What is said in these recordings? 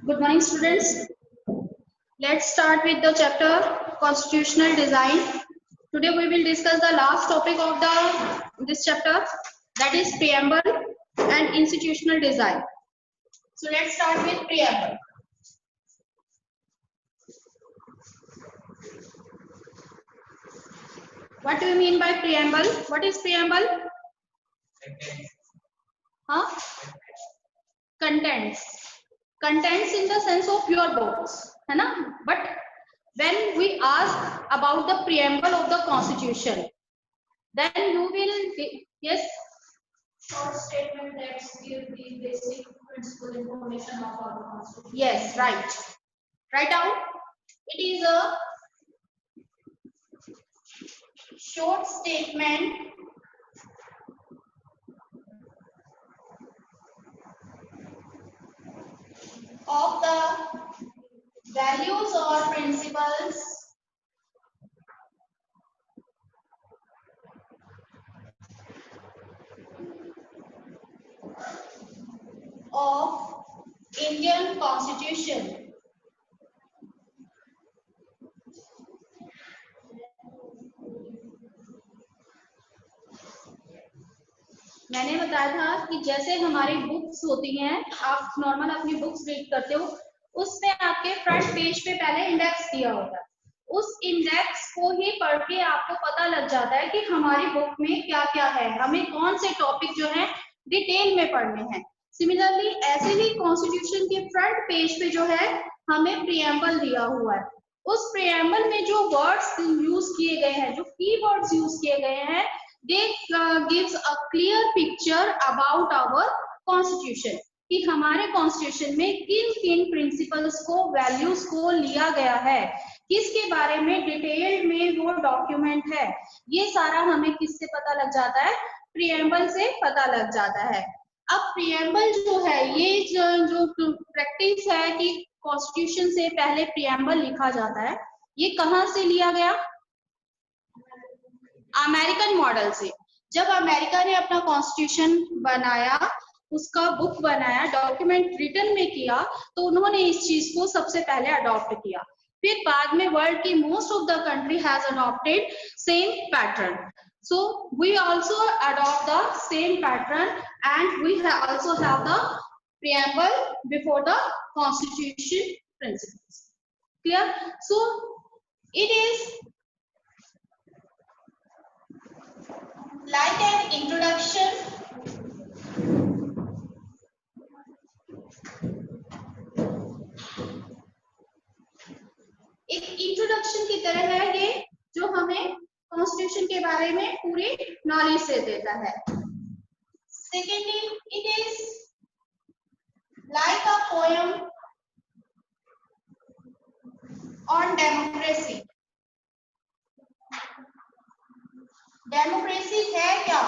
Good morning, students. Let's start with the chapter Constitutional Design. Today we will discuss the last topic of this chapter, that is Preamble and Institutional Design. So let's start with Preamble. What do you mean by Preamble? What is Preamble? Contents. Contents in the sense of your books, है ना? But when we ask about the preamble of the Constitution, then you will yes. Short statement that give the basic principal information of our Constitution. Yes, right. Write down. It is a short statement of the values or principles of Indian Constitution. मैंने बताया था कि जैसे हमारी books होती हैं, आप normal अपनी बुक्स रीड करते हो, उसमें आपके फ्रंट पेज पे पहले इंडेक्स दिया होता है। उस इंडेक्स को ही पढ़ के आपको पता लग जाता है कि हमारी बुक में क्या क्या है, हमें कौन से टॉपिक जो है डिटेल में पढ़ने हैं। सिमिलरली ऐसे ही कॉन्स्टिट्यूशन के फ्रंट पेज पे जो है हमें प्रीएम्बल दिया हुआ है। उस प्रीएम्बल में जो वर्ड्स यूज किए गए हैं, जो की वर्ड्स यूज किए गए हैं, they gives a clear picture about our constitution कि हमारे कॉन्स्टिट्यूशन में किन किन प्रिंसिपल्स को, वैल्यूज को लिया गया है, किसके बारे में डिटेल में वो डॉक्यूमेंट है, ये सारा हमें किससे पता लग जाता है? प्रीएम्बल से पता लग जाता है। अब प्रीएम्बल जो है, ये जो प्रैक्टिस है कि कॉन्स्टिट्यूशन से पहले प्रीएम्बल लिखा जाता है, ये कहाँ से लिया गया? अमेरिकन मॉडल से। जब अमेरिका ने अपना कॉन्स्टिट्यूशन बनाया, उसका बुक बनाया, डॉक्यूमेंट रिटन में किया, तो उन्होंने इस चीज को सबसे पहले अडॉप्ट किया। फिर बाद में वर्ल्ड की most of the country has adopted same pattern, so we also adopt the same pattern and we also have the preamble before the constitution principles. Clear? So it is like an introduction एक introduction की तरह है ये, जो हमें constitution के बारे में पूरी नॉलेज से देता है। Secondly, it is like a poem on democracy. Democracy है क्या?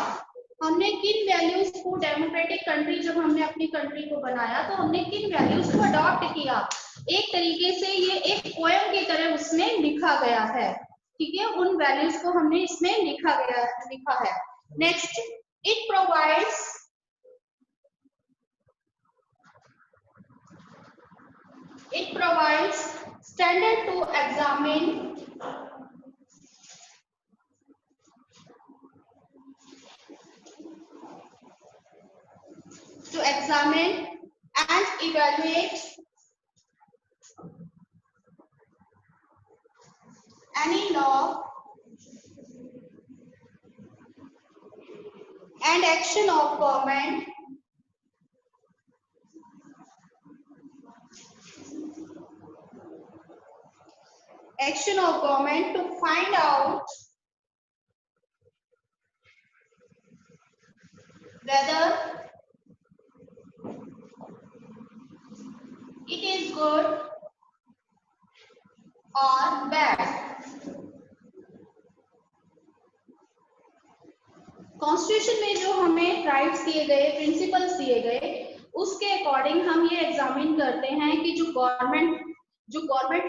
हमने किन वैल्यूज को, डेमोक्रेटिक कंट्री जब हमने अपनी कंट्री को बनाया तो हमने किन वैल्यूज को अडॉप्ट किया। एक तरीके से ये एक पोएम की तरह उसमें लिखा गया है, ठीक है? उन वैल्यूज को हमने इसमें लिखा है। Next, it provides standard to examine and evaluate any law and action of government to find out whether it is good or bad. Constitution में जो हमें राइट्स दिए गए, प्रिंसिपल्स दिए गए, उसके अकॉर्डिंग हम ये एग्जामिन करते हैं कि जो गवर्नमेंट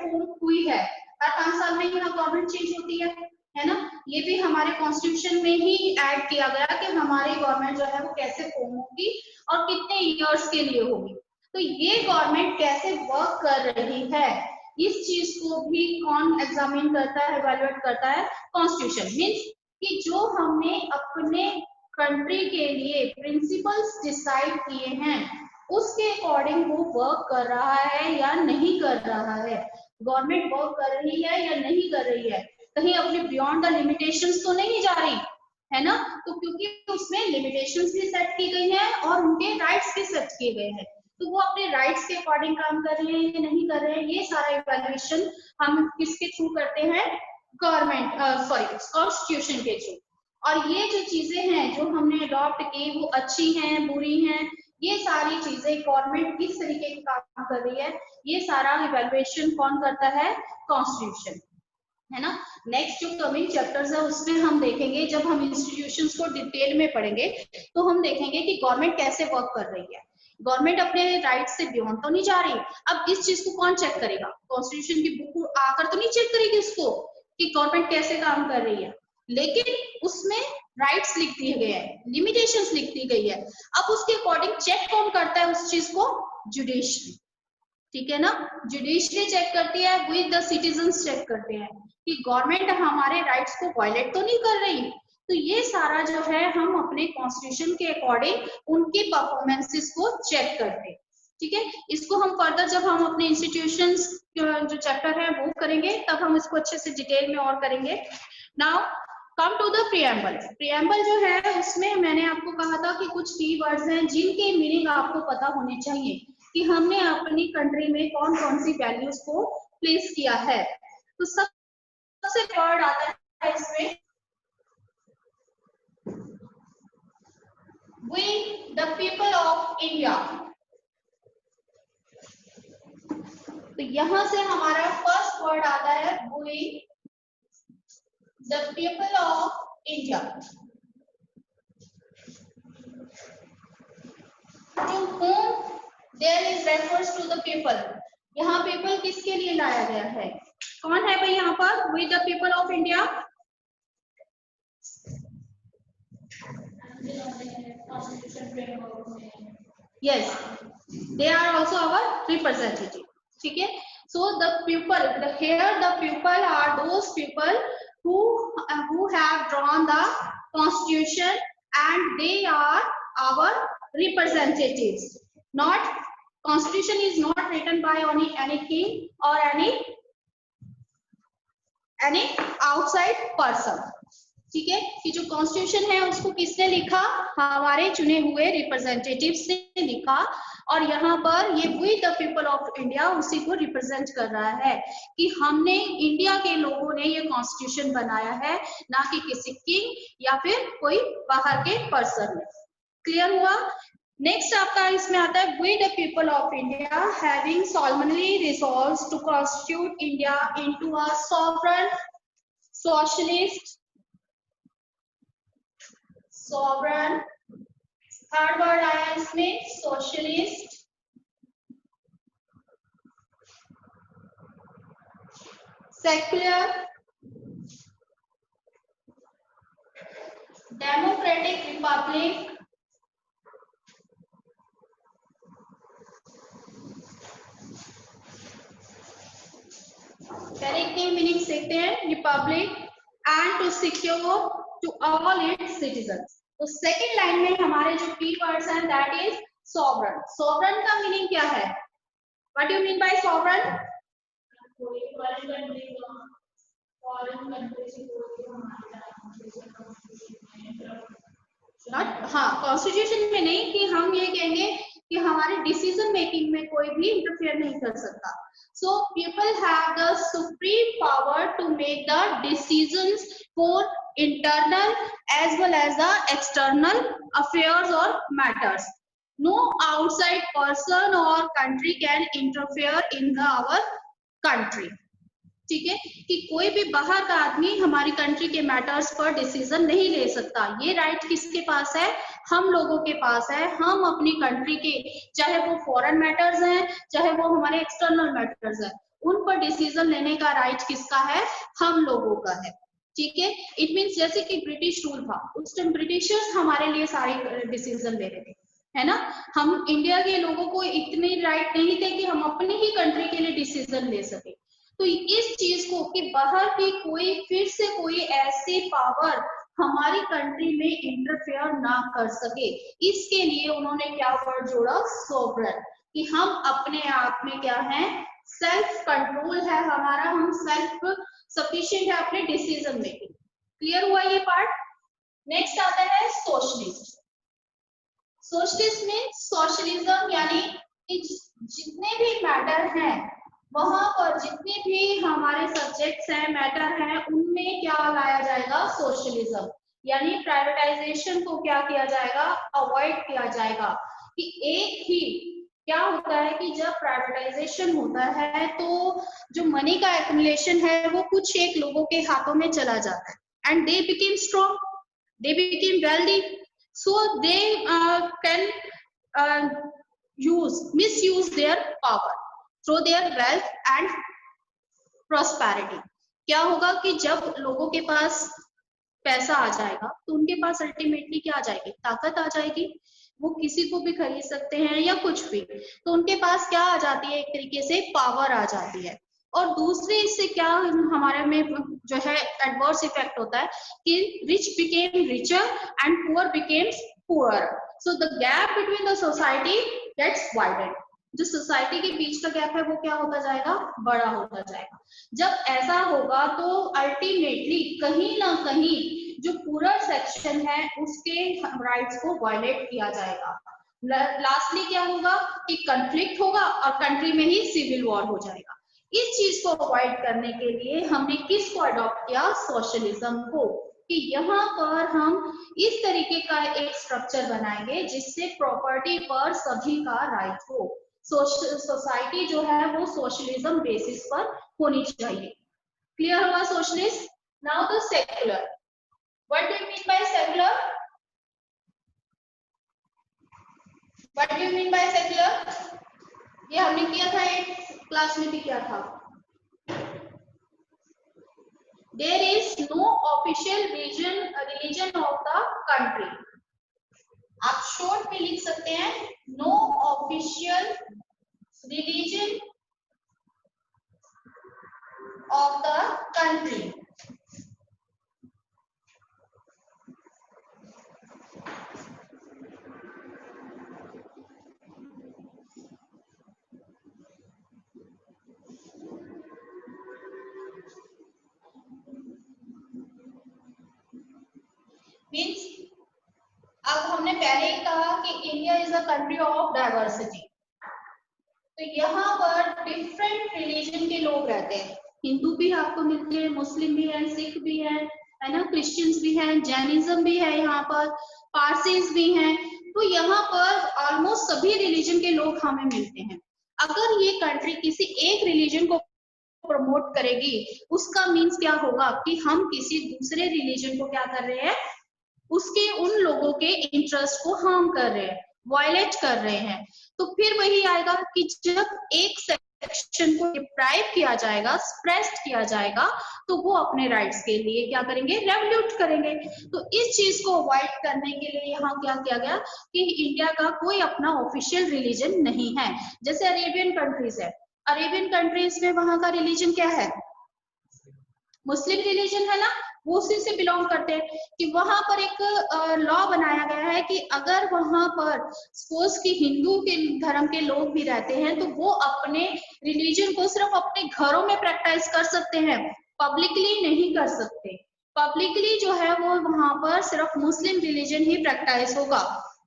फॉर्म हुई है, हर 5 साल में यहाँ गवर्नमेंट चेंज होती है ना? ये भी हमारे कॉन्स्टिट्यूशन में ही ऐड किया गया कि हमारी गवर्नमेंट जो है वो कैसे फॉर्म होगी और कितने ईयर्स के लिए होगी। तो ये गवर्नमेंट कैसे वर्क कर रही है, इस चीज को भी कौन एग्जामिन करता है, इवैल्यूएट करता है, कॉन्स्टिट्यूशन। मीन्स कि जो हमने अपने कंट्री के लिए प्रिंसिपल्स डिसाइड किए हैं उसके अकॉर्डिंग वो वर्क कर रहा है या नहीं कर रहा है, गवर्नमेंट वर्क कर रही है या नहीं कर रही है, कहीं अपने बियॉन्ड द लिमिटेशंस तो नहीं जा रही है ना। तो क्योंकि उसमें लिमिटेशंस भी सेट की गई हैं और उनके राइट्स भी सेट किए गए हैं, तो वो अपने राइट्स के अकॉर्डिंग काम कर रहे हैं या नहीं कर रहे हैं, ये सारा इवैल्यूएशन हम किसके थ्रू करते हैं, गवर्नमेंट सॉरी कॉन्स्टिट्यूशन के थ्रू। और ये जो चीजें हैं जो हमने अडॉप्ट की वो अच्छी हैं बुरी हैं, ये सारी चीजें गवर्नमेंट किस तरीके की काम कर रही है, ये सारा इवैल्यूएशन कौन करता है, कॉन्स्टिट्यूशन, है ना। नेक्स्ट जो कमिंग चैप्टर्स है उसमें हम देखेंगे, जब हम इंस्टीट्यूशंस को डिटेल में पढ़ेंगे तो हम देखेंगे कि गवर्नमेंट कैसे वर्क कर रही है, गवर्नमेंट अपने राइट से बियॉन्ड तो नहीं जा रही। अब इस चीज को कौन चेक करेगा, कॉन्स्टिट्यूशन की बुक आकर तो नहीं चेक करेगी उसको कि गवर्नमेंट कैसे काम कर रही है, लेकिन उसमें राइट्स लिख दिए गए हैं, लिमिटेशंस लिख दी गई है। अब उसके अकॉर्डिंग चेक कौन करता है उस चीज को, जुडिशरी, ठीक है ना, जुडिशरी चेक करती है, विद द सिटीजन्स चेक करते हैं कि गवर्नमेंट हमारे राइट्स को वायलेट तो नहीं कर रही। तो ये सारा जो है हम अपने कॉन्स्टिट्यूशन के अकॉर्डिंग उनकी परफॉर्मेंसेस को चेक करते हैं, ठीक है। इसको हम फर्दर जब हम अपने इंस्टीट्यूशंस जो चैप्टर है वो करेंगे तब हम इसको अच्छे से डिटेल में और करेंगे। Now come to the preamble. Preamble जो है उसमें मैंने आपको कहा था कि कुछ की वर्ड्स हैं जिनके मीनिंग आपको पता होने चाहिए कि हमने अपनी कंट्री में कौन कौन सी वैल्यूज को प्लेस किया है। तो सबसे वर्ड आता है इसमें We the people of India। तो यहां से हमारा फर्स्ट वर्ड आता है We the people of India। To whom there is refers to the people। यहाँ people किसके लिए लाया गया है, कौन है भाई यहाँ पर We the people of India। Yes, they are also our representative, ठीक है। So the people, here the people are those people who have drawn the constitution and they are our representatives। Not constitution is not written by any king or any outside person, ठीक है। कि जो constitution है उसको किसने लिखा, हमारे चुने हुए रिप्रेजेंटेटिव्स ने लिखा। और यहाँ पर ये we the people of India उसी को रिप्रेजेंट कर रहा है कि हमने इंडिया के लोगों ने ये कॉन्स्टिट्यूशन बनाया है, ना कि किसी किंग या फिर कोई बाहर के पर्सन ने। क्लियर हुआ। नेक्स्ट आपका इसमें आता है we the people of India having solemnly resolved to constitute India into a sovereign socialist sovereign, third word आया इसमें सोशलिस्ट, सेक्युलर, डेमोक्रेटिक रिपब्लिक, पहले के मीनिंग सीखते हैं, republic and to secure to all its citizens. तो second line में हमारे जो की वर्ड्स हैं दैट इज सॉवरन। सॉवरन का मीनिंग क्या है, what do you mean by sovereign, not, हाँ कॉन्स्टिट्यूशन में नहीं कि हम ये कहेंगे कि हमारे डिसीजन मेकिंग में कोई भी इंटरफेयर नहीं कर सकता। So people have the supreme power to make the decisions for internal as well as the external affairs or matters. No outside person or country can interfere in our country। ठीक है, कि कोई भी बाहर का आदमी हमारी कंट्री के मैटर्स पर डिसीजन नहीं ले सकता। ये राइट किसके पास है, हम लोगों के पास है। हम अपनी कंट्री के, चाहे वो फॉरेन मैटर्स हैं चाहे वो हमारे एक्सटर्नल मैटर्स हैं, उन पर डिसीजन लेने का राइट किसका है, हम लोगों का है। ठीक है, इट मीन्स जैसे कि ब्रिटिश रूल था उस टाइम ब्रिटिशर्स हमारे लिए सारे डिसीजन ले रहे थे, है ना। हम इंडिया के लोगों को इतने राइट नहीं थे कि हम अपनी ही कंट्री के लिए डिसीजन ले सके। तो इस चीज को कि बाहर की कोई फिर से कोई ऐसी पावर हमारी कंट्री में इंटरफेयर ना कर सके, इसके लिए उन्होंने क्या वर्ड जोड़ा, सोवरेन, कि हम अपने आप में क्या है, सेल्फ कंट्रोल है हमारा, हम सेल्फ सफिशिएंट है अपने डिसीजन मेकिंग। क्लियर हुआ ये पार्ट। नेक्स्ट आता है सोशलिस्ट। सोशलिस्ट में सोशलिज्म यानी कि जितने भी मैटर हैं, वहां पर जितने भी हमारे सब्जेक्ट्स हैं, मैटर हैं, उनमें क्या लाया जाएगा, सोशलिज्म, यानी प्राइवेटाइजेशन को क्या किया जाएगा, अवॉइड किया जाएगा। कि एक ही क्या होता है कि जब प्राइवेटाइजेशन होता है तो जो मनी का एक्युमुलेशन है वो कुछ एक लोगों के हाथों में चला जाता है, and they became strong, they became wealthy, so they can misuse their power through their wealth and prosperity। क्या होगा कि जब लोगों के पास पैसा आ जाएगा तो उनके पास अल्टीमेटली क्या आ जाएगी, ताकत आ जाएगी, वो किसी को भी खरीद सकते हैं या कुछ भी, तो उनके पास क्या आ जाती है, एक तरीके से पावर आ जाती है। और दूसरे इससे क्या हमारे में जो है एडवर्स इफेक्ट होता है कि rich became richer and poor became poor, so the gap between the society gets वाइडेड। जो सोसाइटी के बीच का गैप है वो क्या होता जाएगा, बड़ा होता जाएगा। जब ऐसा होगा तो अल्टीमेटली कहीं ना कहीं जो पूरा सेक्शन है उसके राइट्स को वायलेट किया जाएगा। लास्टली क्या होगा कि कंफ्लिक्ट होगा और कंट्री में ही सिविल वॉर हो जाएगा। इस चीज को अवॉइड करने के लिए हमने किसको अडॉप्ट किया, सोशलिज्म को, कि यहाँ पर हम इस तरीके का एक स्ट्रक्चर बनाएंगे जिससे प्रॉपर्टी पर सभी का राइट हो। सोसाइटी जो है वो सोशलिज्म बेसिस पर होनी चाहिए। क्लियर हुआ socialist. Now the secular, what do you mean bye secular, what do you mean bye secular, ये हमने किया था, एक क्लास में भी किया था। There is no official religion of the country, आप शॉर्ट में लिख सकते हैं, no official religion of the country. Means अब हमने पहले ही कहा कि India is a country of diversity, तो यहाँ पर डिफरेंट रिलीजन के लोग रहते हैं, हिंदू भी आपको मिलते हैं, मुस्लिम भी हैं, सिख भी हैं, है ना, क्रिश्चियंस भी हैं, जैनिज्म भी है, यहाँ पर पारसीज भी हैं, तो यहाँ पर ऑलमोस्ट सभी रिलीजन के लोग हमें मिलते हैं। अगर ये कंट्री किसी एक रिलीजन को प्रमोट करेगी उसका मीन्स क्या होगा कि हम किसी दूसरे रिलीजन को क्या कर रहे हैं, उसके उन लोगों के इंटरेस्ट को हार्म कर रहे हैं, वायलेट कर रहे हैं। तो फिर वही आएगा कि जब एक सेक्शन को डिप्राइव किया जाएगा, सप्रेस्ड किया जाएगा, तो वो अपने राइट्स के लिए क्या करेंगे, रेवोल्यूट करेंगे। तो इस चीज को अवॉइड करने के लिए यहाँ क्या किया गया कि इंडिया का कोई अपना ऑफिशियल रिलीजन नहीं है। जैसे अरेबियन कंट्रीज है, अरेबियन कंट्रीज में वहां का रिलीजन क्या है, मुस्लिम रिलीजन है ना, वो उसी से बिलोंग करते हैं। कि वहां पर एक लॉ बनाया गया है कि अगर वहां पर सपोज कि हिंदू के धर्म के लोग भी रहते हैं तो वो अपने रिलीजन को सिर्फ अपने घरों में प्रैक्टिस कर सकते हैं, पब्लिकली नहीं कर सकते। पब्लिकली जो है वो वहां पर सिर्फ मुस्लिम रिलीजन ही प्रैक्टिस होगा,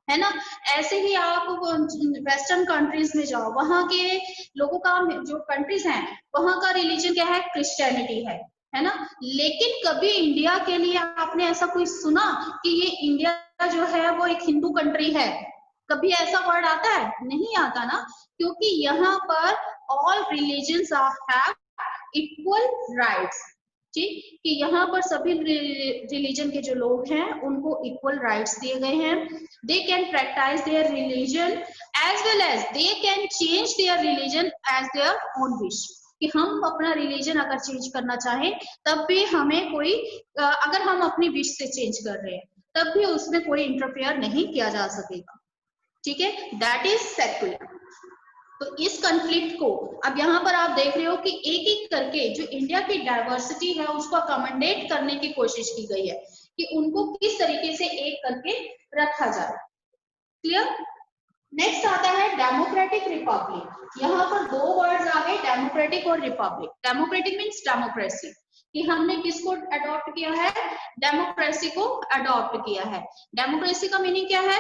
है ना। ऐसे ही आप वेस्टर्न कंट्रीज में जाओ, वहां के लोगों का जो कंट्रीज हैं वहां का रिलीजन क्या है, क्रिश्चियनिटी है ना। लेकिन कभी इंडिया के लिए आपने ऐसा कोई सुना कि ये इंडिया जो है वो एक हिंदू कंट्री है, कभी ऐसा वर्ड आता है, नहीं आता ना, क्योंकि यहाँ पर all religions have equal rights, ठीक, कि यहाँ पर सभी रिलीजन के जो लोग हैं उनको इक्वल राइट्स दिए गए हैं। They can practise their religion as well as they can change their religion as their own wish, कि हम अपना रिलीजन अगर चेंज करना चाहें तब भी हमें कोई अगर हम अपनी विश से चेंज कर रहे हैं तब भी उसमें कोई इंटरफेयर नहीं किया जा सकेगा। ठीक है, दैट इज सेक्युलर। तो इस कंफ्लिक्ट को अब यहाँ पर आप देख रहे हो कि एक एक करके जो इंडिया की डाइवर्सिटी है उसको अकोमोडेट करने की कोशिश की गई है कि उनको किस तरीके से एक करके रखा जाए। क्लियर? नेक्स्ट आता है डेमोक्रेटिक रिपब्लिक। यहाँ पर दो वर्ड्स आ गए, डेमोक्रेटिक और रिपब्लिक। डेमोक्रेटिक मीन्स डेमोक्रेसी, कि हमने किसको अडॉप्ट किया है? डेमोक्रेसी को अडॉप्ट किया है। डेमोक्रेसी का मीनिंग क्या है?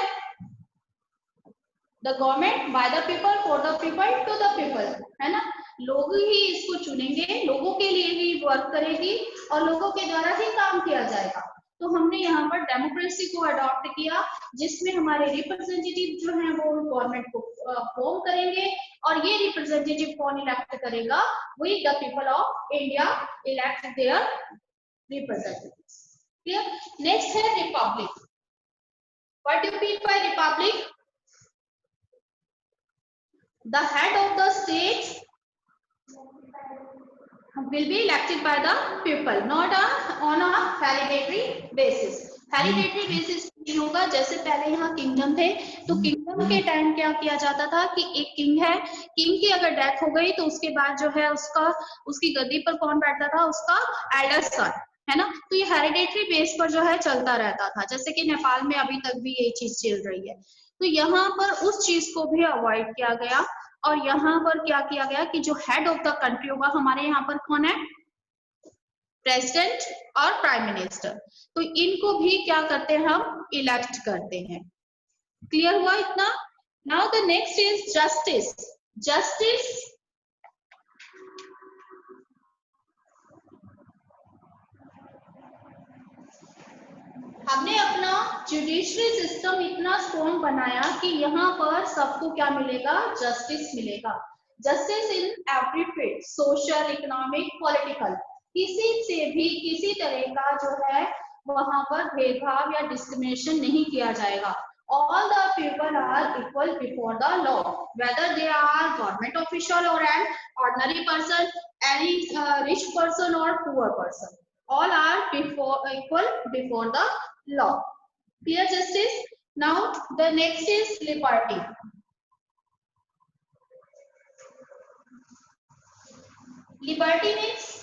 The government by the people for the people to the people, है ना। लोग ही इसको चुनेंगे, लोगों के लिए ही वर्क करेगी और लोगों के द्वारा ही काम किया जाएगा। तो हमने यहाँ पर डेमोक्रेसी को अडॉप्ट किया, जिसमें हमारे रिप्रेजेंटेटिव जो हैं वो गवर्नमेंट को फॉर्म करेंगे, और ये रिप्रेजेंटेटिव कौन इलेक्ट करेगा? We the people of India elect their representatives. Clear? Next है republic. What do mean by republic? The head of the states will be elected by the people, not on a hereditary basis. Hereditary basis नहीं होगा। जैसे पहले यहाँ kingdom थे, तो kingdom के time क्या किया जाता था कि एक किंग है, किंग की अगर डेथ हो गई तो उसके बाद जो है उसकी गद्दी पर कौन बैठता था? उसका एल्डर सन, है ना। तो ये हेरिडेटरी बेस पर जो है चलता रहता था, जैसे कि नेपाल में अभी तक भी ये चीज चल रही है। तो यहाँ पर उस चीज को भी अवॉइड किया गया, और यहाँ पर क्या किया गया कि जो हेड ऑफ द कंट्री होगा, हमारे यहाँ पर कौन है? प्रेसिडेंट और प्राइम मिनिस्टर। तो इनको भी क्या करते हैं? हम इलेक्ट करते हैं। क्लियर हुआ इतना? Now the next is justice. Justice हमने अपना जुडिशरी सिस्टम इतना स्ट्रॉन्ग बनाया कि यहाँ पर सबको क्या मिलेगा? जस्टिस मिलेगा। Justice in every field, social, economic, political, किसी से भी किसी तरह का जो है वहां पर भेदभाव या डिस्क्रिमिनेशन नहीं किया जाएगा। All the people are equal before the law, whether they are government official or an ordinary person, any rich person or poor person. All are equal before the law. Clear justice? Now the next is liberty. Liberty means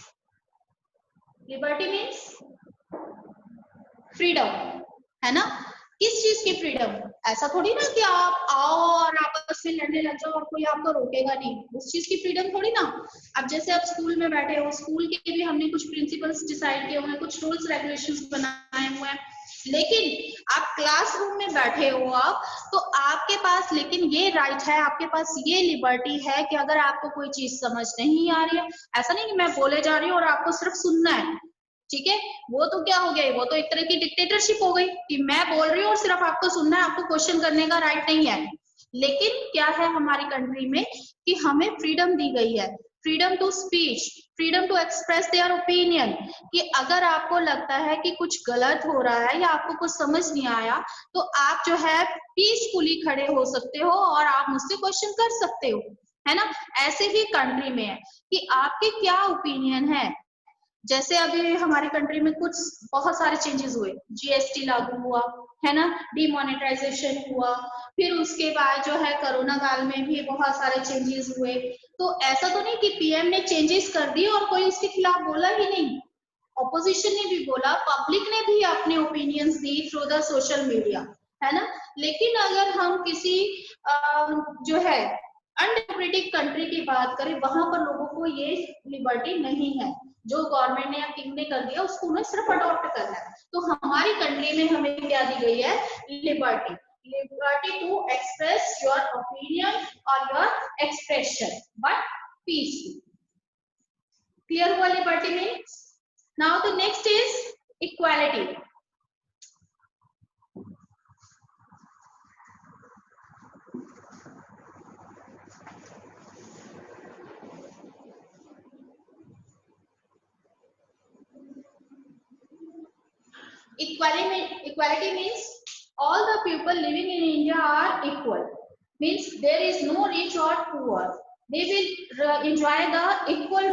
freedom, है ना। किस चीज की freedom? ऐसा थोड़ी ना कि आप आओ और आपस में लड़ने लग जाओ और कोई आपको रोकेगा नहीं, उस चीज की फ्रीडम थोड़ी ना। अब जैसे आप स्कूल में बैठे हो, स्कूल के भी हमने कुछ प्रिंसिपल्स डिसाइड किए हुए हैं, कुछ रूल्स रेगुलेशंस बनाए हुए हैं, लेकिन आप क्लासरूम में बैठे हो आप, तो आपके पास लेकिन ये राइट है, आपके पास ये लिबर्टी है कि अगर आपको कोई चीज समझ नहीं आ रही है, ऐसा नहीं कि मैं बोले जा रही हूँ और आपको सिर्फ सुनना है, ठीक है। वो तो क्या हो गया? वो तो एक तरह की डिक्टेटरशिप हो गई कि मैं बोल रही हूँ और सिर्फ आपको सुनना है, आपको क्वेश्चन करने का राइट नहीं है। लेकिन क्या है हमारी कंट्री में कि हमें फ्रीडम दी गई है, freedom to speech, freedom to express their opinion, कि अगर आपको लगता है कि कुछ गलत हो रहा है या आपको कुछ समझ नहीं आया, तो आप जो है पीसफुली खड़े हो सकते हो और आप मुझसे क्वेश्चन कर सकते हो, है ना। ऐसे ही कंट्री में है कि आपके क्या ओपिनियन है। जैसे अभी हमारी कंट्री में कुछ बहुत सारे चेंजेस हुए, जीएसटी लागू हुआ, है ना, डिमोनेटाइजेशन हुआ, फिर उसके बाद जो है कोरोना काल में भी बहुत सारे चेंजेस हुए। तो ऐसा तो नहीं कि पीएम ने चेंजेस कर दिए और कोई उसके खिलाफ बोला ही नहीं, ऑपोजिशन ने भी बोला, पब्लिक ने भी अपने opinions the through the social media, है ना। लेकिन अगर हम किसी जो है अनडेमोक्रेटिक कंट्री की बात करें, वहां पर लोगों को ये लिबर्टी नहीं है, जो गवर्नमेंट ने या किंग ने कर दिया उसको उन्हें सिर्फ अडॉप्ट करना है। तो हमारी कंट्री में हमें क्या दी गई है? Liberty, liberty to express your opinion और your expression but peaceful. Clear हुआ liberty means? Now the next is equality. Equality means all the people living in India are equal. Means there is no rich or poor. They will enjoy the equal.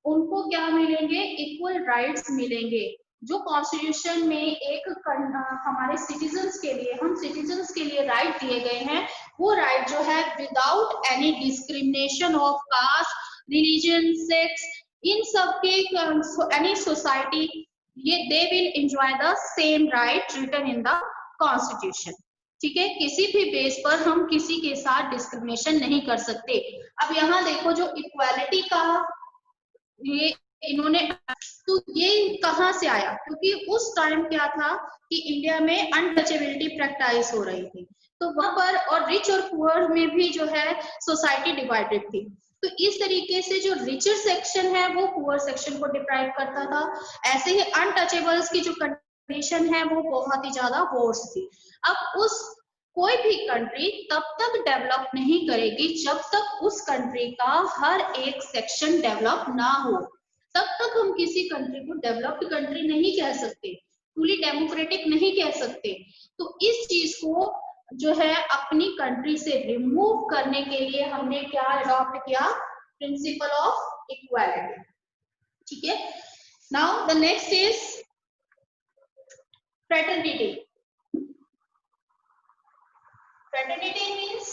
उनको क्या मिलेंगे? Equal rights मिलेंगे, जो constitution में एक हमारे citizens के लिए, हम सिटीजन्स के लिए राइट दिए गए हैं वो राइट जो है without any discrimination of caste, religion, sex, इन सब के एनी सोसाइटी, ये they will enjoy the same right written in the constitution. ठीक है, किसी भी बेस पर हम किसी के साथ डिस्क्रिमिनेशन नहीं कर सकते। अब यहाँ देखो जो इक्वालिटी का ये इन्होंने, तो ये कहाँ से आया, क्योंकि उस टाइम क्या था कि इंडिया में अनटचेबिलिटी प्रैक्टिस हो रही थी, तो वहां पर और रिच और पुअर में भी जो है सोसाइटी डिवाइडेड थी। तो इस तरीके से जो रिचर सेक्शन है वो पुअर सेक्शन को डिप्राइव करता था, ऐसे ही अनटचेबल्स की जो कंडीशन है वो बहुत ही ज्यादा वर्स थी। अब उस कोई भी कंट्री तब तक डेवलप नहीं करेगी जब तक उस कंट्री का हर एक सेक्शन डेवलप ना हो, तब तक हम किसी कंट्री को डेवलप्ड कंट्री नहीं कह सकते, फुली डेमोक्रेटिक नहीं कह सकते। तो इस चीज को जो है अपनी कंट्री से रिमूव करने के लिए हमने क्या अडॉप्ट किया, प्रिंसिपल ऑफ इक्वालिटी। ठीक है, now the next is fraternity. Fraternity means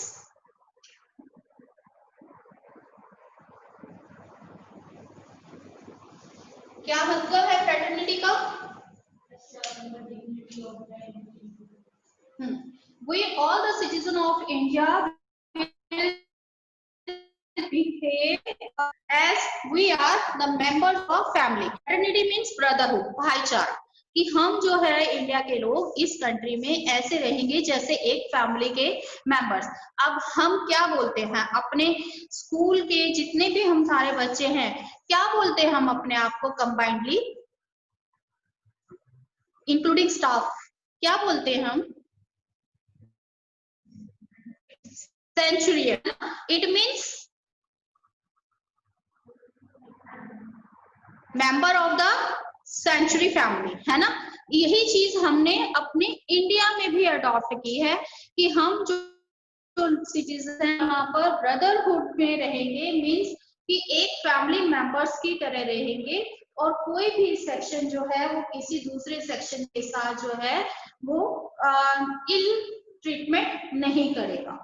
क्या मतलब है फ्रेटर्निटी का? We all the citizens of India will behave as we are the members of family. Fraternity means brotherhood, भाईचारा, कि हम जो है इंडिया के लोग इस कंट्री में ऐसे रहेंगे जैसे एक फैमिली के मेंबर्स। अब हम क्या बोलते हैं अपने स्कूल के जितने भी हम सारे बच्चे हैं, क्या बोलते हैं हम अपने आप को कंबाइंडली, इंक्लूडिंग स्टाफ, क्या बोलते हैं हम? Centurion. It means member of the century family, है ना। यही चीज हमने अपने इंडिया में भी अडॉप्ट की है कि हम जो सिटीजन है वहां पर ब्रदरहुड में रहेंगे, मीन्स कि एक फैमिली मेंबर्स की तरह रहेंगे और कोई भी सेक्शन जो है वो किसी दूसरे सेक्शन के साथ जो है वो इल ट्रीटमेंट नहीं करेगा।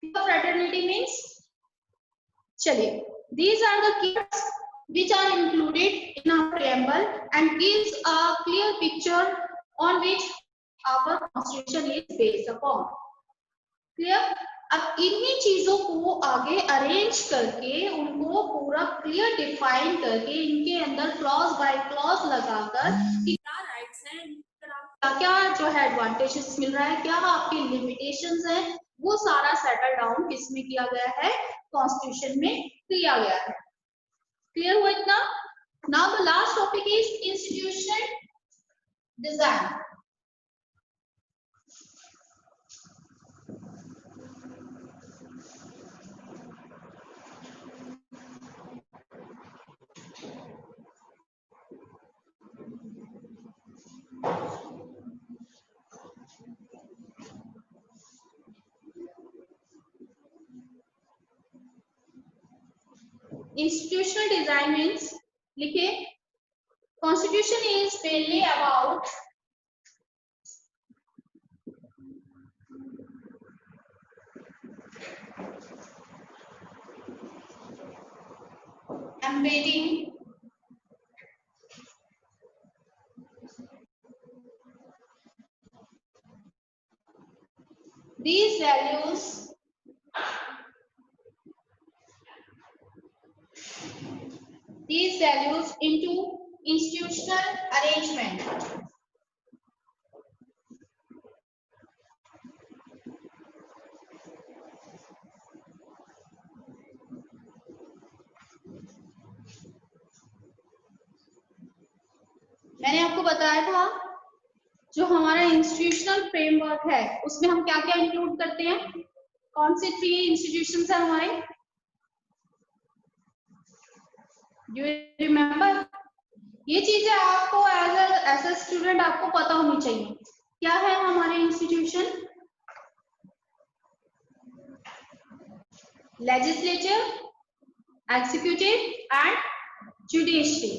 फ्रेटर्निटी मीन्स, चलिए, these are the keywords which are included in our preamble and gives a clear picture on which our constitution is based upon. Clear? अब इन्हीं चीजों को आगे अरेंज करके उनको पूरा क्लियर डिफाइन करके इनके अंदर क्लॉज बाय क्लॉज लगाकर कि क्या राइट्स हैं, क्या क्या जो है एडवांटेजेस मिल रहा है, क्या आपकी लिमिटेशंस हैं, वो सारा सेटल डाउन किसमें किया गया है, कॉन्स्टिट्यूशन में किया गया है। क्लियर हुआ इतना? Now the last topic is institution design. Institutional design means, लिखे, constitution is mainly about embedding these values into institutional arrangement. मैंने आपको बताया था जो हमारा इंस्टीट्यूशनल फ्रेमवर्क है उसमें हम क्या क्या इंक्लूड करते हैं, कौन से 3 इंस्टीट्यूशंस है हमारे, डू यू रिमेम्बर? ये चीजें आपको एज अ स्टूडेंट आपको पता होनी चाहिए। क्या है हमारे institution? Legislature, executive and judiciary.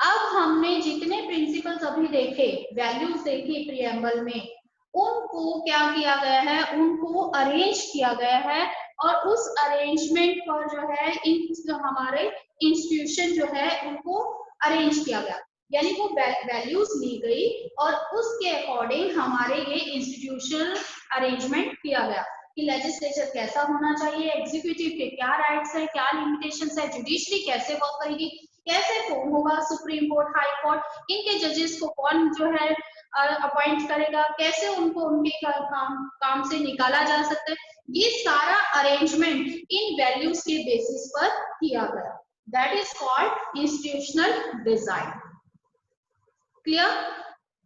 अब हमने जितने प्रिंसिपल्स अभी देखे, वैल्यूज देखी प्रीएम्बल में, उनको क्या किया गया है, उनको अरेंज किया गया है और उस अरेंजमेंट पर जो है इन हमारे इंस्टीट्यूशन जो है उनको अरेंज किया गया, यानी वो वैल्यूज ली गई और उसके अकॉर्डिंग हमारे ये इंस्टीट्यूशनल अरेंजमेंट किया गया कि लेजिस्लेचर कैसा होना चाहिए, एग्जीक्यूटिव के क्या राइट्स है, क्या लिमिटेशंस है, जुडिशरी कैसे वर्क करेगी, कैसे फॉर्म होगा सुप्रीम कोर्ट, हाई कोर्ट, इनके जजेस को कौन जो है अपॉइंट करेगा, कैसे उनको उनके काम से निकाला जा सकता है, ये सारा अरेंजमेंट इन वैल्यूज के बेसिस पर किया गया। That is called institutional design. Clear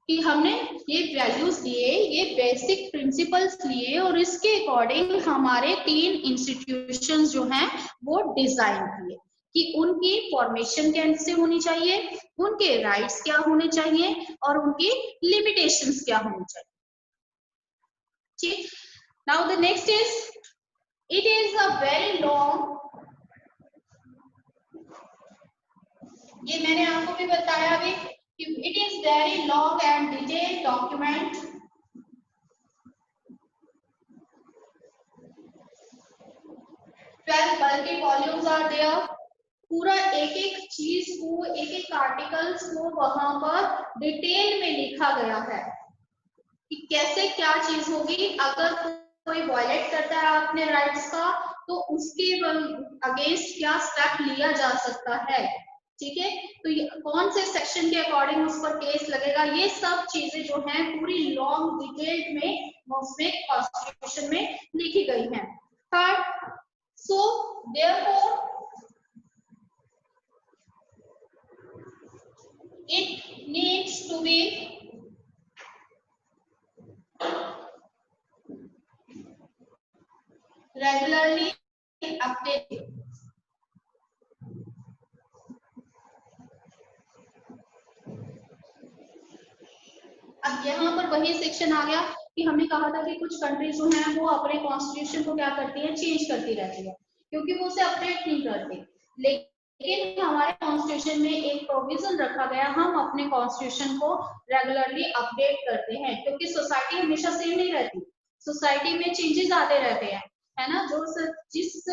कि हमने ये वैल्यूज लिए, ये बेसिक प्रिंसिपल्स लिए और इसके अकॉर्डिंग हमारे 3 इंस्टीट्यूशंस जो हैं वो डिजाइन किए कि उनकी फॉर्मेशन कैसे होनी चाहिए, उनके राइट्स क्या होने चाहिए और उनकी लिमिटेशंस क्या होनी चाहिए। ठीक, now the next is, it is a very long, ये मैंने आपको भी बताया भी, it is very long and detailed document. 12 bulky volumes are there. पूरा एक एक चीज को, एक एक आर्टिकल्स को वहां पर डिटेल में लिखा गया है कि कैसे क्या चीज होगी, अगर कोई वायलेट करता है अपने राइट्स का तो उसके अगेंस्ट क्या स्टेप लिया जा सकता है। ठीक है, तो ये कौन से सेक्शन के अकॉर्डिंग उस पर केस लगेगा, ये सब चीजें जो हैं पूरी लॉन्ग डिटेल्ड में उसमें कॉन्स्टिट्यूशन में लिखी गई हैं। Third, so therefore it needs to be regularly updated. अब यहाँ पर वही सेक्शन आ गया कि हमने कहा था कि कुछ कंट्रीज जो हैं वो अपने कॉन्स्टिट्यूशन को क्या करती हैं, चेंज करती रहती है क्योंकि वो उसे अपडेट नहीं करती, लेकिन हमारे कॉन्स्टिट्यूशन में एक प्रोविजन रखा गया, हम अपने कॉन्स्टिट्यूशन को रेगुलरली अपडेट करते हैं क्योंकि सोसाइटी हमेशा सेम नहीं रहती, सोसाइटी में चेंजेस आते रहते हैं, है ना। जिस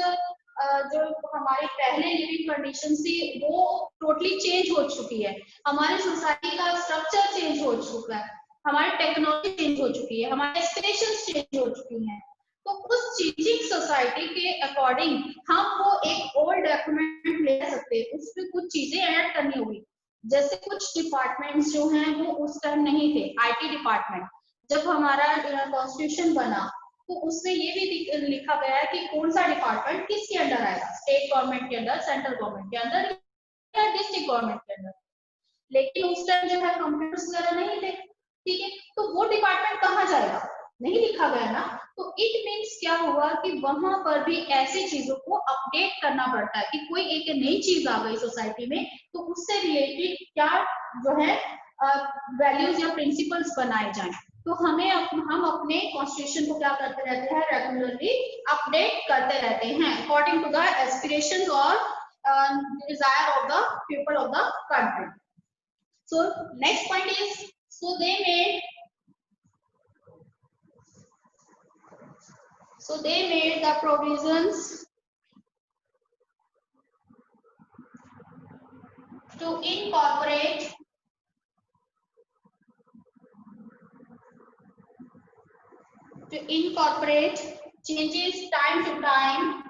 जो हमारी पहले लिविंग कंडीशन थी वो टोटली चेंज हो चुकी है, हमारी सोसाइटी का स्ट्रक्चर चेंज हो चुका है, हमारी टेक्नोलॉजी चेंज हो चुकी है, हमारे एक्सपेक्टेशंस चेंज हो चुकी हैं, तो उस चेंजिंग सोसाइटी के अकॉर्डिंग हम वो एक ओल्ड डॉक्यूमेंट ले सकते हैं, उसमें कुछ चीजें ऐड करनी होगी, जैसे कुछ डिपार्टमेंट्स जो हैं वो उस टाइम नहीं थे, आईटी डिपार्टमेंट जब हमारा कॉन्स्टिट्यूशन बना तो उसमें ये भी लिखा गया है कि कौन सा डिपार्टमेंट किसके अंडर आएगा, स्टेट गवर्नमेंट के अंदर, सेंट्रल गवर्नमेंट के अंदर या डिस्ट्रिक्ट गवर्नमेंट के अंदर, लेकिन उस टाइम जो है कंप्यूटर्स वगैरह नहीं थे, ठीक है, तो वो डिपार्टमेंट कहाँ जाएगा, नहीं लिखा गया ना, तो इट मीन्स क्या हुआ कि वहां पर भी ऐसी चीजों को अपडेट करना पड़ता है कि कोई एक नई चीज आ गई सोसाइटी में तो उससे रिलेटेड क्या जो है वैल्यूज या प्रिंसिपल्स बनाए जाएं, तो हम अपने कॉन्स्टिट्यूशन को क्या करते रहते हैं, रेगुलरली अपडेट करते रहते हैं अकॉर्डिंग टू द एस्पिरेशंस और desire of the people of the country. So next point is, so they made the provisions to incorporate changes time to time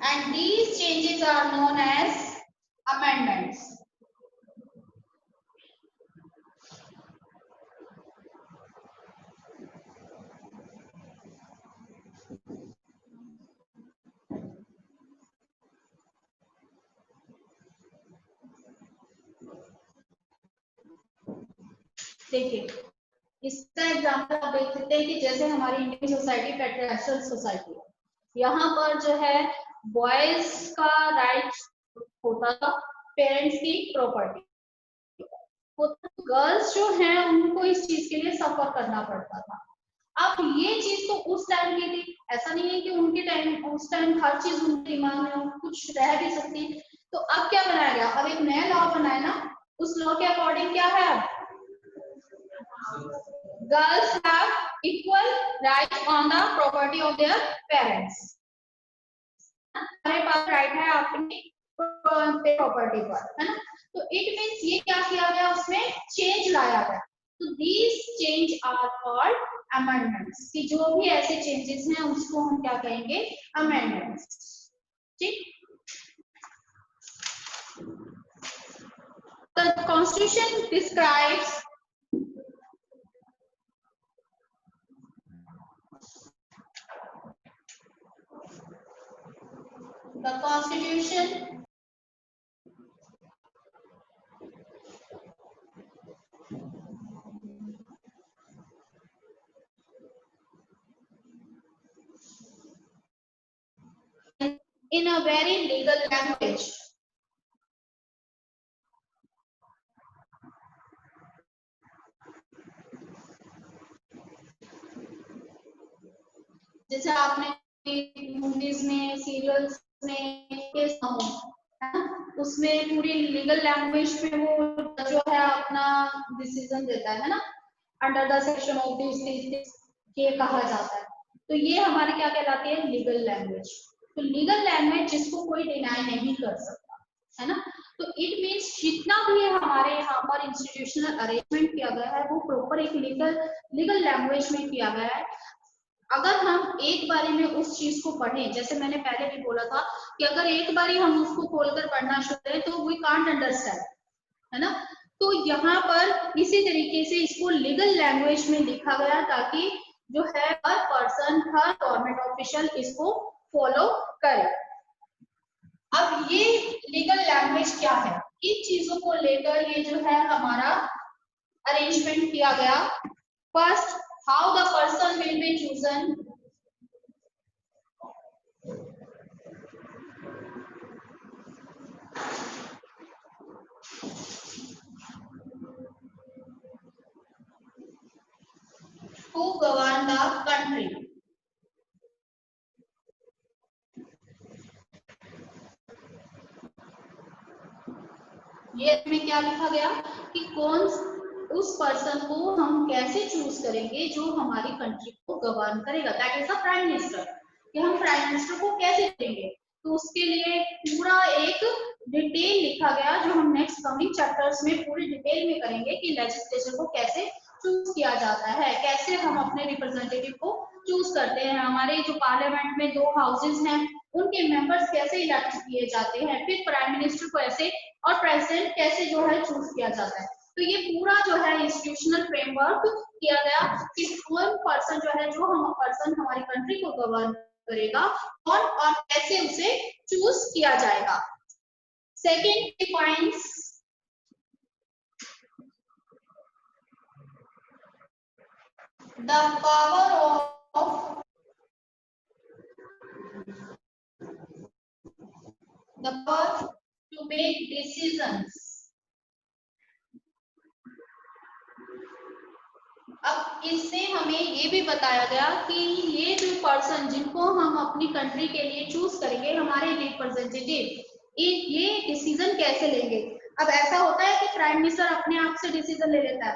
and these changes are known as amendments. देखिए इसका example आप देख सकते हैं कि जैसे हमारी इंडियन सोसाइटी पेट्रियार्चल सोसाइटी है, यहाँ पर जो है बॉयज का राइट होता था पेरेंट्स की प्रॉपर्टी, गर्ल्स जो हैं उनको इस चीज के लिए सफर करना पड़ता था। अब ये चीज तो उस टाइम की थी, ऐसा नहीं है कि उनके टाइम उस टाइम हर चीज उनके दिमाग में कुछ रह भी सकती है, तो अब क्या बनाया गया, अब एक नया लॉ बनाया ना उस लॉ के अकॉर्डिंग क्या है, girls have equal right on the property of their parents. हमारे पास राइट है अपनी प्रॉपर्टी पर, है ना। तो इट मींस ये क्या किया गया, उसमें चेंज लाया गया। तो these change are called amendments, कि जो भी ऐसे चेंजेस हैं उसको हम क्या कहेंगे, अमेंडमेंट्स। ठीक। The Constitution describes the Constitution in a very legal language. जैसे आपने मूवीज में, सीरियल्स में केस हो, उसमें पूरी लीगल लैंग्वेज में वो जो है अपना डिसीजन देता है ना, under the section of this ये कहा जाता है। तो ये हमारे क्या कहलाती है, लीगल लैंग्वेज। तो लीगल लैंग्वेज जिसको कोई डिनाई नहीं कर सकता, है ना। तो इट मीन्स जितना भी हमारे यहाँ पर इंस्टीट्यूशनल अरेंजमेंट किया गया है वो प्रॉपर एक लीगल लैंग्वेज में किया गया है। अगर हम एक बारी में उस चीज को पढ़ें, जैसे मैंने पहले भी बोला था कि अगर एक बारी हम उसको खोलकर पढ़ना शुरू करें तो वी कांट अंडरस्टैंड, है ना। तो यहाँ पर इसी तरीके से इसको लीगल लैंग्वेज में लिखा गया ताकि जो है हर पर्सन, हर गवर्नमेंट ऑफिशियल इसको फॉलो करे। अब ये लीगल लैंग्वेज क्या है, इन चीजों को लेकर ये जो है हमारा अरेंजमेंट किया गया। First, how the person will be chosen, who govern the country। ये में क्या लिखा गया कि कौन उस पर्सन को हम कैसे चूज करेंगे जो हमारी कंट्री को गवर्न करेगा, that is the prime minister. कि हम प्राइम मिनिस्टर को कैसे देंगे, तो उसके लिए पूरा एक डिटेल लिखा गया जो हम नेक्स्ट कमिंग चैप्टर्स में पूरी डिटेल में करेंगे कि लेजिस्लेचर को कैसे चूज किया जाता है, कैसे हम अपने रिप्रेजेंटेटिव को चूज करते हैं। हमारे जो पार्लियामेंट में 2 हाउसेज हैं उनके मेंबर्स कैसे इलेक्ट किए जाते हैं, फिर प्राइम मिनिस्टर को ऐसे और प्रेसिडेंट कैसे जो है चूज किया जाता है। तो ये पूरा जो है इंस्टीट्यूशनल फ्रेमवर्क किया गया कि कौन पर्सन जो है, जो हम पर्सन हमारी कंट्री को गवर्न करेगा, कौन और कैसे उसे चूज किया जाएगा। Second defines the power of the power to make decisions। अब इससे हमें ये भी बताया गया कि ये जो पर्सन जिनको हम अपनी कंट्री के लिए चूज करेंगे, हमारे रिप्रेजेंटेटिव, ये डिसीजन कैसे लेंगे। अब ऐसा होता है कि प्राइम मिनिस्टर अपने आप से डिसीजन ले लेता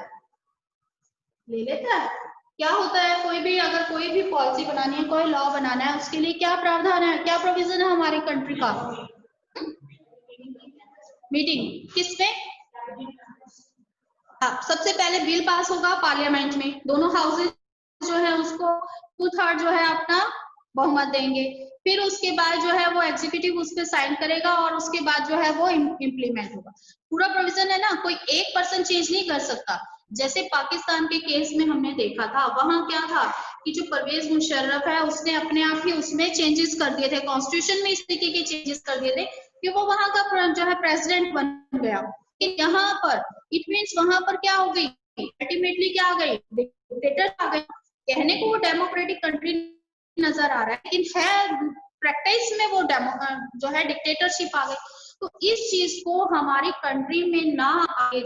है, क्या होता है, कोई भी अगर कोई भी पॉलिसी बनानी है, कोई लॉ बनाना है, उसके लिए क्या प्रावधान है, क्या प्रोविजन है हमारी कंट्री का, मीटिंग किसमें, सबसे पहले बिल पास होगा पार्लियामेंट में, दोनों हाउसेज जो है उसको 2/3 जो है अपना बहुमत देंगे, फिर उसके बाद जो है वो एग्जीक्यूटिव उस पर साइन करेगा और उसके बाद जो है वो इम्प्लीमेंट होगा। पूरा प्रोविजन है ना, कोई एक पर्सन चेंज नहीं कर सकता। जैसे पाकिस्तान के केस में हमने देखा था, वहां क्या था कि जो परवेज मुशर्रफ है उसने अपने आप ही उसमें चेंजेस कर दिए थे, कॉन्स्टिट्यूशन में इस तरीके के चेंजेस कर दिए थे कि वो वहां का जो है प्रेसिडेंट बन गया। यहाँ पर इट मीन्स वहां पर क्या हो गई, अल्टीमेटली क्या आ गई, डिक्टेटर आ गई। कहने को वो डेमोक्रेटिक कंट्री नजर आ रहा है, लेकिन है प्रैक्टिस में वो जो है डिक्टेटरशिप आ गई। तो इस चीज को हमारी कंट्री में ना आगे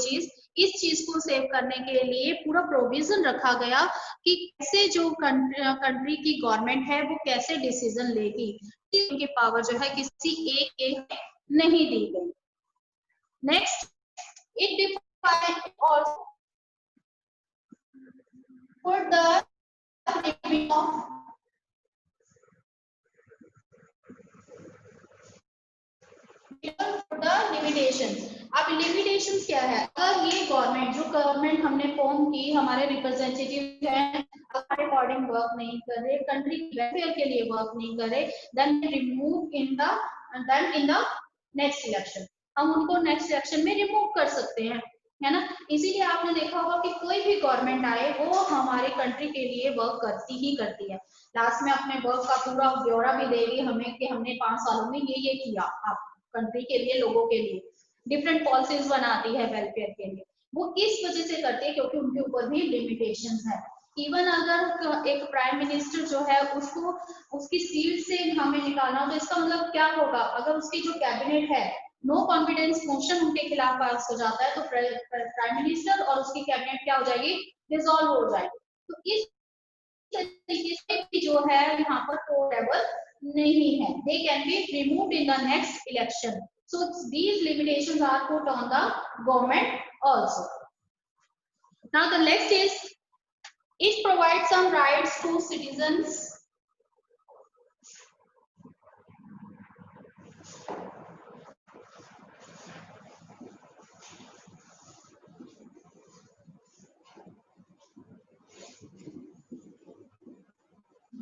इस चीज को सेव करने के लिए पूरा प्रोविजन रखा गया कि कैसे जो कंट्री की गवर्नमेंट है वो कैसे डिसीजन लेगी, उनकी पावर जो है किसी एक नहीं दी गई। Next, It defines also for the limit of the limitations. अब limitations क्या है? अगर ये गवर्नमेंट जो गवर्नमेंट हमने फॉर्म की, हमारे रिप्रेजेंटेटिव हैं, हमारे अकॉर्डिंग वर्क नहीं कर रहे, कंट्री वेलफेयर के लिए वर्क नहीं कर रहे, then remove in the next election. हम उनको नेक्स्ट इलेक्शन में रिमूव कर सकते हैं, है ना. इसीलिए आपने देखा होगा कि कोई भी गवर्नमेंट आए वो हमारे कंट्री के लिए वर्क करती ही करती है. लास्ट में अपने वर्क का पूरा ब्यौरा भी देगी हमें कि हमने 5 सालों में ये किया आप कंट्री के लिए, लोगों के लिए. डिफरेंट पॉलिसीज बनाती है वेलफेयर के लिए. वो इस वजह से करती है क्योंकि उनके ऊपर भी लिमिटेशंस है. इवन अगर एक प्राइम मिनिस्टर जो है उसको उसकी सीट से हमें निकालना हो तो इसका मतलब क्या होगा? अगर उसकी जो कैबिनेट है नो कॉन्फिडेंस मोशन उनके खिलाफ पास हो जाता है तो प्राइम मिनिस्टर और उसकी कैबिनेट क्या हो जाएगी? डिसॉल्व हो जाएगी. तो इस तरीके से जो है यहाँ पर फोरेवर नहीं है. They can be removed in the next election. So these limitations are put on the government also. Now the next is it provides some rights to citizens.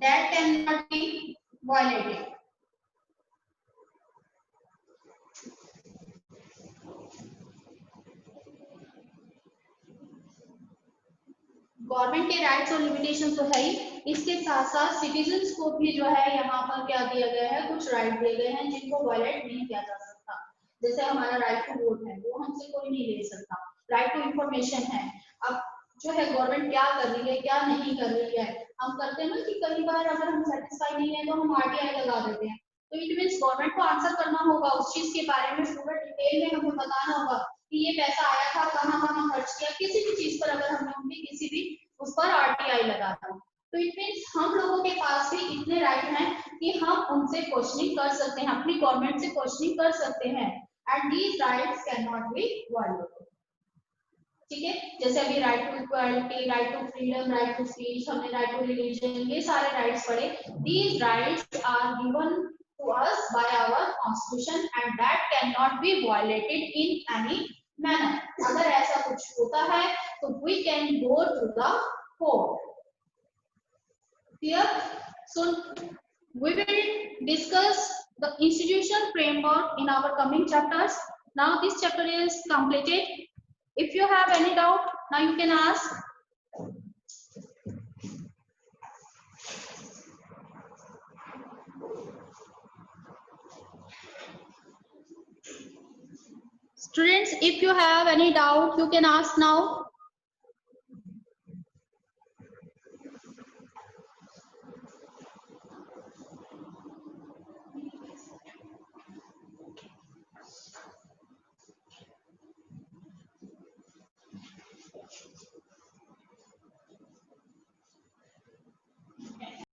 That cannot be violated. Government के rights और limitation तो है ही, इसके साथ साथ citizens को भी जो है यहाँ पर क्या दिया गया है? कुछ राइट दिए गए हैं जिनको वायलेट नहीं किया जा सकता. जैसे हमारा राइट टू वोट है वो हमसे कोई नहीं ले सकता. राइट टू इंफॉर्मेशन है. अब जो है गवर्नमेंट क्या कर रही है क्या नहीं कर रही है, हम करते हैं ना कि कई बार अगर हम सेटिस्फाई नहीं है तो हम आरटीआई लगा देते हैं. तो इट मीन्स गवर्नमेंट को आंसर करना होगा उस चीज के बारे में, पूरा डिटेल में हमें बताना होगा कि ये पैसा आया था, कहाँ कहाँ खर्च किया, किसी भी चीज पर अगर हमने उनकी किसी भी उस पर आरटीआई लगाता. तो इट मीन्स हम लोगों के पास भी इतने राइट हैं कि हम उनसे क्वेश्चनिंग कर सकते हैं, अपनी गवर्नमेंट से क्वेश्चनिंग कर सकते हैं. And these rights can not be violated. ठीक है, जैसे अभी right to equality, right to freedom, right to speech, हमने राइट टू रिलीजन, ये सारे राइट्स पढ़े. These rights are given to us by our constitution and that cannot be violated in any manner. अगर ऐसा कुछ होता है तो we can go to the court. Clear? So we will discuss the institutional framework in our coming chapters. Now this chapter is completed. If you have any doubt, now you can ask. Students, if you have any doubt, you can ask now.